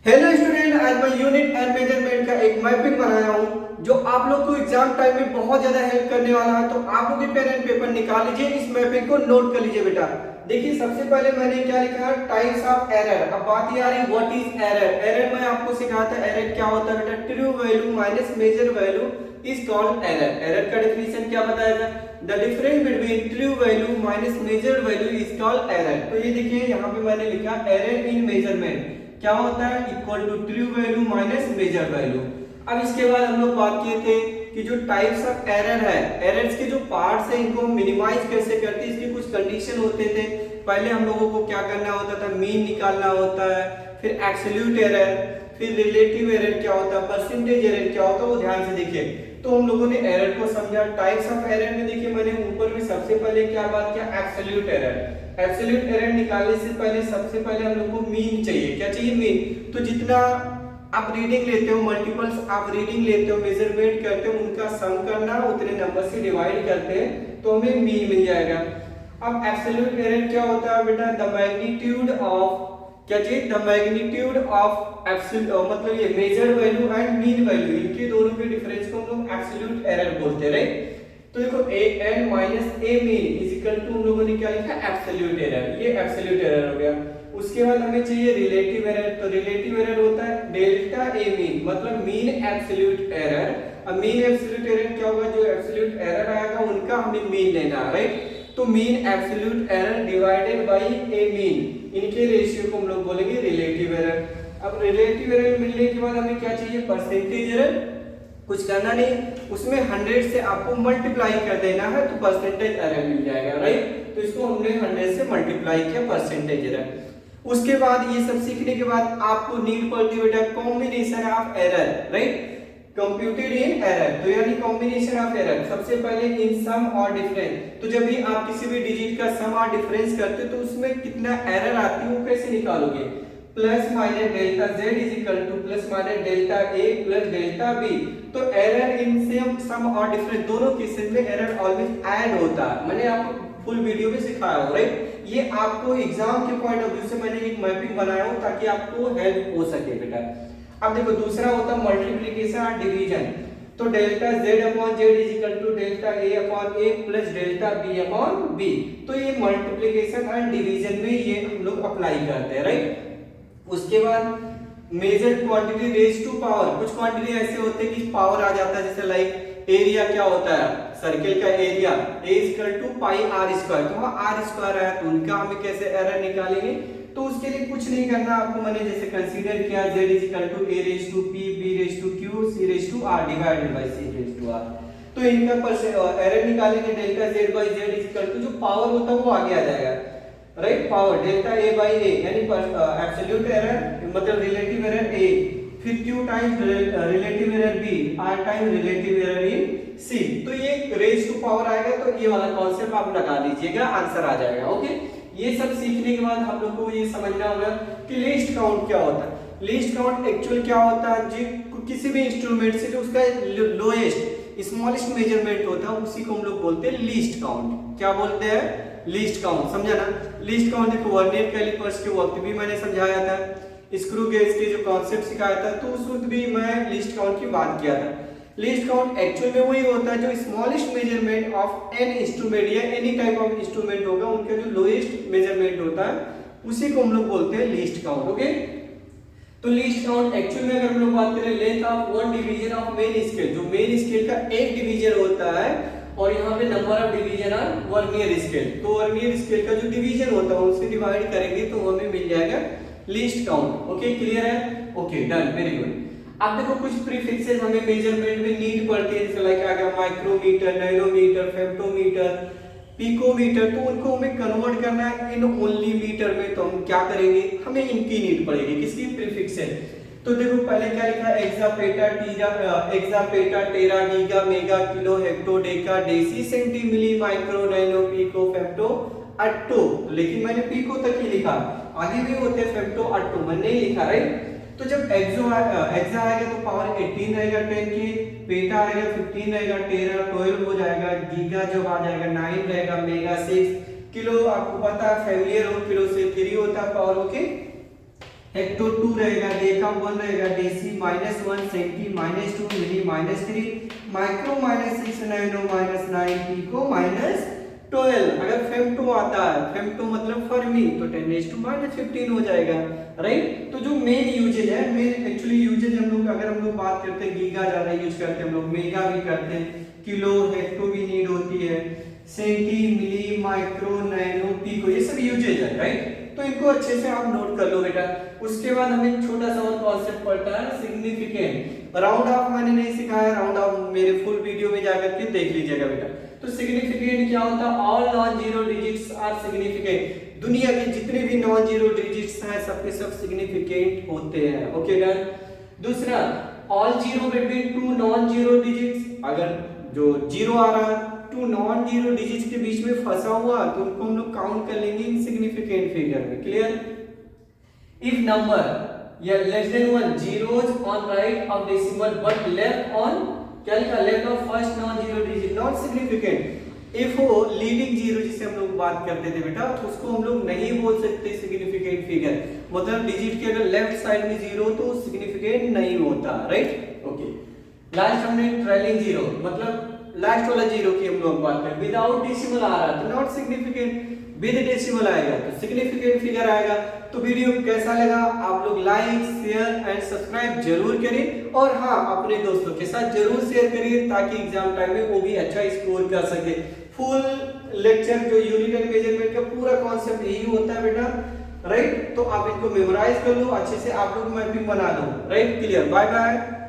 Hello student, आज मैं unit and measurement का एक मैपिंग बनाया हूँ जो आप लोग को एग्जाम टाइम में बहुत ज्यादा हेल्प करने वाला है। तो आप लोग भी पेन एंड पेपर निकाल लीजिए, इस मैपिंग को नोट कर लीजिए बेटा। देखिए सबसे पहले मैंने क्या लिखा है, टाइप्स ऑफ एरर। अब बात ये आ रही व्हाट इज एरर। एरर मैं आपको सिखाया था, एरर क्या होता है बेटा, true value minus measure value is called error. Error का डेफिनेशन क्या बताया था, the difference between true value minus measure value is called error. तो ये देखिए यहाँ पे मैंने लिखा एरर इन मेजरमेंट क्या होता है, equal to true value minus measure value. अब इसके बाद हम लोग बात किए थे कि जो टाइप्स ऑफ एरर है, एरर्स के जो पार्ट्स है इनको मिनिमाइज कैसे करते हैं, इसके कुछ कंडीशन होते थे। पहले हम लोगों को क्या करना होता था, मीन निकालना होता है, फिर एब्सोल्यूट एरर, फिर रिलेटिव एरर क्या होता है, परसेंटेज एरर क्या होता है, वो ध्यान से देखिए। तो हम लोगों ने एरर को समझा। टाइप्स ऑफ एरर में देखिए मैंने ऊपर में सबसे पहले क्या बात किया, एब्सोल्यूट एरर। एब्सोल्यूट एरर निकालने से पहले सबसे पहले हम लोग को मीन चाहिए। क्या चाहिए, मीन। तो जितना आप रीडिंग लेते हो, मल्टीपल्स आप रीडिंग लेते हो, मेजरमेंट करते हो, उनका सम करना, उतने नंबर से डिवाइड करते हैं तो हमें मीन मिल जाएगा। अब एब्सोल्यूट एरर क्या होता है बेटा, द मैग्नीट्यूड ऑफ, क्या चाहिए, द मैग्नीट्यूड ऑफ एब्सोल्यूट, मतलब ये measure value and mean value, इनके दोनों के डिफरेंस को हम लोग एब्सोल्यूट एरर बोलते हैं, राइट। तो देखो a n minus a mean is equal to, हम लोगों ने क्या लिखा, एब्सोल्यूट एरर। ये एब्सोल्यूट एरर हो गया। उसके बाद हमें चाहिए रिलेटिव एरर। तो रिलेटिव एरर होता है डेल्टा ए मीन, मतलब मीन एब्सोल्यूट एरर। अब मीन एब्सोल्यूट एरर क्या होगा, जो एब्सोल्यूट एरर आएगा उनका हमें मीन लेना है, राइट। तो mean absolute error divided by A mean, इनके रेशियो को हम लोग बोलेंगे रिलेटिव एरर। अब रिलेटिव एरर मिलने के बाद हमें क्या चाहिए, परसेंटेज एरर। कुछ करना नहीं, उसमें 100 से आपको मल्टीप्लाई कर देना है तो परसेंटेज एरर मिल जाएगा, राइट। तो इसको हमने 100 से मल्टीप्लाई किया, परसेंटेज एरर। उसके बाद ये सब सीखने के बाद आपको नीड पड़ती है बेटा combination of error, right, computed in error. तो यानी कॉम्बिनेशन ऑफ एरर, सबसे पहले इन सम और डिफरेंस। तो जब भी आप किसी भी डिजिट का सम और डिफरेंस करते तो उसमें कितना एरर आती है वो कैसे निकालोगे, plus minus delta z is equal two plus minus delta a plus delta b। तो एरर इन सेम सम और डिफरेंस दोनों केसेस में एरर ऑलवेज ऐड होता है। मैंने आपको फुल वीडियो में सिखाया हो, राइट। ये आपको एग्जाम के पॉइंट ऑफ व्यू से मैंने एक मैपिंग बनाया हूं ताकि आपको हेल्प हो सके बेटा। अब देखो दूसरा होता है मल्टीप्लिकेशन और डिवीजन। तो delta z upon z is equal to delta a upon a plus delta b upon b। तो ये मल्टीप्लिकेशन एंड डिवीजन में ये हम लोग अप्लाई करते हैं, राइट। उसके बाद measure quantity raise to power, कुछ क्वांटिटी ऐसे होते हैं कि पावर आ जाता है, जैसे लाइक एरिया क्या होता है, सर्किल का area a equal to pi r square. तो वहां आर स्क्वायर है तो उनका हमें कैसे एरर निकालेंगे, तो उसके लिए कुछ नहीं करना आपको, मैंने जैसे कंसीडर किया z is equal to a raise to p b raise to q c raise to r divided by c raise to r। तो इनका एरर निकालेंगे, delta z by z is equal to जो power होता है वो आगे आ जाएगा, right. Power delta a by a यानी एब्सोल्यूट एरर मतलब रिलेटिव एरर a, फिर q times relative error b, r times relative error in c। तो ये रेज टू पावर आएगा तो ये वाला कॉन्सेप्ट आप लगा लीजिएगा, आंसर आ जाएगा, ओके। ये सब सीखने के बाद हम लोग को ये समझना होगा कि लीस्ट काउंट क्या होता है। लीस्ट काउंट एक्चुअल क्या होता है, जो किसी भी इंस्ट्रूमेंट से जो उसका लोएस्ट स्मॉलेस्ट मेजरमेंट होता है उसी को हम लोग बोलते हैं लीस्ट काउंट। क्या बोलते हैं, लीस्ट काउंट, समझा ना। लीस्ट काउंट देखो वर्नियर कैलिपर्स के वक्त भी मैंने समझाया था, स्क्रू गेज के जो कॉन्सेप्ट सिखाया था तो उस वक्त भी मैं लीस्ट काउंट की बात किया था। लीस्ट काउंट एक्चुअल में वही होता है जो smallest measurement of an instrument या एनी टाइप ऑफ इंस्ट्रूमेंट होगा उनका जो लोएस्ट मेजरमेंट होता है उसी को हम लोग बोलते हैं लीस्ट काउंट, ओके। तो लीस्ट काउंट एक्चुअल में अगर हम लोग बात करें length of one division of main scale, जो मेन स्केल का एक डिवीजन होता है और यहाँ पे number of division on vernier scale, तो वर्नियर स्केल का जो डिवीजन होता है उनसे डिवाइड करेंगे तो हमें मिल जाएगा लीस्ट काउंट, ओके। क्लियर है, ओके, डन, वेरी गुड। अब देखो कुछ प्रीफिक्सेस हमें मेजरमेंट में नीड पड़ती है, जैसे लाइक आ गया माइक्रोमीटर, नैनोमीटर, फेम्टोमीटर, पिकोमीटर। तो उनको हमें कन्वर्ट करना है इन ओनली मीटर में, तो हम क्या करेंगे, हमें इनकी नीड पड़ेगी, किसकी, प्रीफिक्सेस। तो देखो पहले क्या लिखा है, exa peta, exa peta, tera, giga, mega, kilo, hecto, deca, deci, centi, milli, micro, nano, pico, femto, atto. लेकिन मैंने पिको तक ही लिखा, आगे भी होते हैं फेम्टो, अट्टो, मैंने नहीं लिखा, राइट। तो जब एक्सा आएगा तो पावर 18 रहेगा 10 की, पेटा आएगा 15 रहेगा, टेरा 12 हो जाएगा, गीगा जब आ जाएगा 9 रहेगा, मेगा 6, किलो आपको पता है फैमिलियर हो, किलो से 3 होता है पावर, ओके। हेक्टो 2 रहेगा, डेका 1 रहेगा, डेसी -1, सेंटी -2, मिली -3, माइक्रो -6, नैनो -9, पिको -12। अगर फेम2 आता है, फेम2 मतलब फर्मी, तो 10⁻⁻15 हो जाएगा, राइट। तो जो मेन यूजेज है, मेन एक्चुअली यूजेज हम लोग अगर हम लोग बात करते हैं, गीगा ज्यादा यूज करते हैं हम लोग, मेगा भी करते हैं, किलो हेक्टो भी नीड होती है, centi milli micro nano pico, ये सब यूजेज है, राइट। तो इनको अच्छे से आप नोट कर लो बेटा। उसके बाद हमें छोटा सा और कॉन्सेप्ट पड़ता है सिग्निफिकेंट। राउंड ऑफ मैंने नहीं सिखाया, राउंड ऑफ मेरे फुल वीडियो में जाकर के देख लीजिएगा बेटा। तो सिग्निफिकेंट क्या होता है? All non zero digits are significant. दुनिया के जितने भी नॉन जीरो डिजिट्स हैं सबके सब सिग्निफिकेंट होते हैं। Okay done. दूसरा, all zero between two non zero digits, अगर जो जीरो आ रहा है टू नॉन जीरो डिजिट्स के बीच में फंसा हुआ तो उनको हम लोग काउंट कर लेंगे इनसिग्निफिकेंट फिगर में। क्लियर? इफ नंबर या less than 1 zeros on right of decimal but left on क्या लिखा? Left of first non zero digit not significant. If हो लीडिंग जीरो जिसे हम लोग बात करते थे बेटा, उसको हम लोग नहीं बोल सकते सिग्निफिकेंट फिगर। मतलब डिजिट के अगर लेफ्ट साइड में जीरो तो सिग्निफिकेंट नहीं होता, राइट। ओके। लास्ट हमने ट्रेलिंग जीरो, मतलब लास्ट वाला जीरो की हम लोग बात करें, विदाउट डेसिमल आ रहा तो नॉट सिग्निफिकेंट, विद डेसिमल आएगा तो सिग्निफिकेंट फिगर आएगा। तो वीडियो कैसा लगा? आप लोग लाइक शेयर एंड सब्सक्राइब जरूर करें, और हाँ अपने दोस्तों के साथ जरूर शेयर करिए ताकि एग्जाम टाइम में वो भी अच्छा स्कोर कर सके। फुल लेक्चर जो यूनिट एंड मेजरमेंट का पूरा कॉन्सेप्ट यही होता है बेटा, राइट। तो आप इनको मेमोराइज कर लो अच्छे से, आप लोग मैपिंग बना दो, राइट। क्लियर? Bye bye.